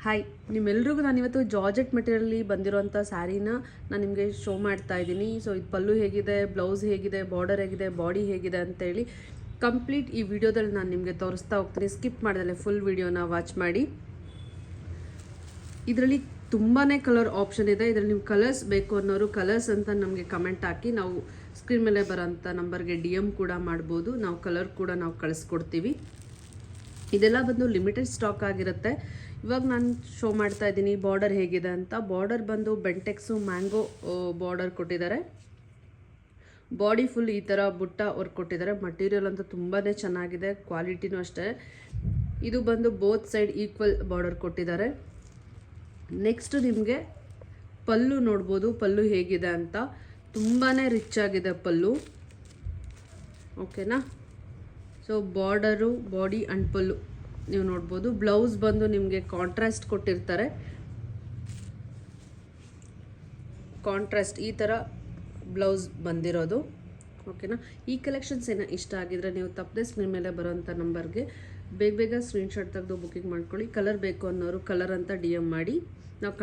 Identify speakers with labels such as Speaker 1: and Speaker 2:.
Speaker 1: Hi, ನಿಮ್ಮೆಲ್ರಿಗೂ ನಾನಿವತ್ತು georgette ಮೆಟೀರಿಯಲ್ಲಿ ಬಂದಿರೋಂಥ ಸ್ಯಾರಿನ ನಾನು ನಿಮಗೆ ಶೋ ಮಾಡ್ತಾ ಇದ್ದೀನಿ. ಸೊ ಇದು ಪಲ್ಲು ಹೇಗಿದೆ, ಬ್ಲೌಸ್ ಹೇಗಿದೆ, ಬಾರ್ಡರ್ ಹೇಗಿದೆ, ಬಾಡಿ ಹೇಗಿದೆ ಅಂತೇಳಿ ಕಂಪ್ಲೀಟ್ ಈ ವಿಡಿಯೋದಲ್ಲಿ ನಾನು ನಿಮಗೆ ತೋರಿಸ್ತಾ ಹೋಗ್ತೀನಿ. ಸ್ಕಿಪ್ ಮಾಡ್ದಲೆ ಫುಲ್ ವಿಡಿಯೋನ ವಾಚ್ ಮಾಡಿ. ಇದರಲ್ಲಿ ತುಂಬಾ ಕಲರ್ ಆಪ್ಷನ್ ಇದೆ. ಇದರಲ್ಲಿ ನೀವು ಕಲರ್ಸ್ ಬೇಕು ಅನ್ನೋರು ಕಲರ್ಸ್ ಅಂತ ನಮಗೆ ಕಮೆಂಟ್ ಹಾಕಿ ನಾವು ಸ್ಕ್ರೀನ್ ಮೇಲೆ ಬರೋಂಥ ನಂಬರ್ಗೆ DM ಕೂಡ ಮಾಡ್ಬೋದು. ನಾವು ಕಲರ್ ಕೂಡ ನಾವು ಕಳಿಸ್ಕೊಡ್ತೀವಿ. ಇದೆಲ್ಲ ಬಂದು ಲಿಮಿಟೆಡ್ ಸ್ಟಾಕ್ ಆಗಿರುತ್ತೆ. ಇವಾಗ ನಾನು ಶೋ ಮಾಡ್ತಾ ಇದ್ದೀನಿ ಬಾರ್ಡರ್ ಹೇಗಿದೆ ಅಂತ. ಬಾರ್ಡರ್ ಬಂದು ಬೆಂಟೆಕ್ಸು ಮ್ಯಾಂಗೋ ಬಾರ್ಡರ್ ಕೊಟ್ಟಿದ್ದಾರೆ. ಬಾಡಿ ಫುಲ್ ಈ ಥರ ಬುಟ್ಟ ವರ್ಕ್ ಕೊಟ್ಟಿದ್ದಾರೆ. ಮಟೀರಿಯಲ್ ಅಂತೂ ತುಂಬಾ ಚೆನ್ನಾಗಿದೆ, ಕ್ವಾಲಿಟಿನೂ ಅಷ್ಟೇ. ಇದು ಬಂದು ಬೋತ್ ಸೈಡ್ ಈಕ್ವಲ್ ಬಾರ್ಡರ್ ಕೊಟ್ಟಿದ್ದಾರೆ. ನೆಕ್ಸ್ಟ್ ನಿಮಗೆ ಪಲ್ಲು ನೋಡ್ಬೋದು, ಪಲ್ಲು ಹೇಗಿದೆ ಅಂತ. ತುಂಬಾ ರಿಚ್ ಆಗಿದೆ ಪಲ್ಲು, ಓಕೆನಾ. ಸೊ ಬಾರ್ಡರು, ಬಾಡಿ ಆ್ಯಂಡ್ ಪಲ್ಲು ನೀವು ನೋಡ್ಬೋದು. ಬ್ಲೌಸ್ ಬಂದು ನಿಮಗೆ ಕಾಂಟ್ರಾಸ್ಟ್ ಕೊಟ್ಟಿರ್ತಾರೆ. ಕಾಂಟ್ರಾಸ್ಟ್ ಈ ಥರ ಬ್ಲೌಸ್ ಬಂದಿರೋದು, ಓಕೆನಾ. ಈ ಕಲೆಕ್ಷನ್ಸ್ ಏನೋ ಇಷ್ಟ ಆಗಿದ್ರೆ ನೀವು ತಪ್ಪದೆ ಸ್ಕ್ರೀನ್ ಮೇಲೆ ಬರೋಂಥ ನಂಬರ್ಗೆ ಬೇಗ ಸ್ಕ್ರೀನ್ಶಾಟ್ ತೆಗೆದು ಬುಕ್ಕಿಂಗ್ ಮಾಡ್ಕೊಳ್ಳಿ. ಕಲರ್ ಬೇಕು ಅನ್ನೋರು ಕಲರ್ ಅಂತ DM ಮಾಡಿ. ನಾವು